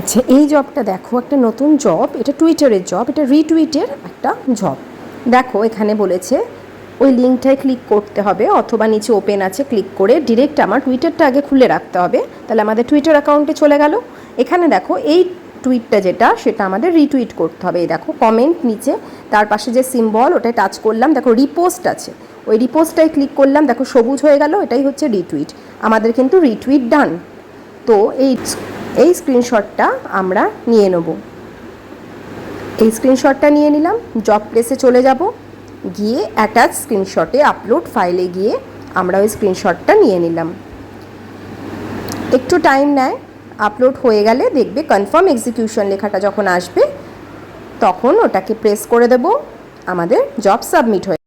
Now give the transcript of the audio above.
আচ্ছা, এই জবটা দেখো, একটা নতুন জব, এটা টুইটারের জব, এটা রিটুইটের একটা জব। দেখো এখানে বলেছে ওই লিঙ্কটায় ক্লিক করতে হবে, অথবা নিচে ওপেন আছে, ক্লিক করে ডিরেক্ট আমার টুইটারটা আগে খুলে রাখতে হবে, তাহলে আমাদের টুইটার অ্যাকাউন্টে চলে গেল। এখানে দেখো এই টুইটটা যেটা, সেটা আমাদের রিটুইট করতে হবে। এই দেখো কমেন্ট নিচে, তার পাশে যে সিম্বল ওটায় টাচ করলাম, দেখো রিপোস্ট আছে, ওই রিপোস্টটায় ক্লিক করলাম, দেখো সবুজ হয়ে গেল, এটাই হচ্ছে রিটুইট। আমাদের কিন্তু রিটুইট ডান। তো এই স্ক্রিনশটটা আমরা নিয়ে নেব। এই স্ক্রিনশটটা নিয়ে নিলাম, জব প্লেসে চলে যাব, গিয়ে অ্যাটাচ স্ক্রিনশটে আপলোড ফাইলে গিয়ে আমরা ওই স্ক্রিনশটটা নিয়ে নিলাম। একটু টাইম নেয়, আপলোড হয়ে গেলে দেখবে কনফার্ম এক্সিকিউশন লেখাটা যখন আসবে তখন ওটাকে প্রেস করে দেব, আমাদের জব সাবমিট হয়ে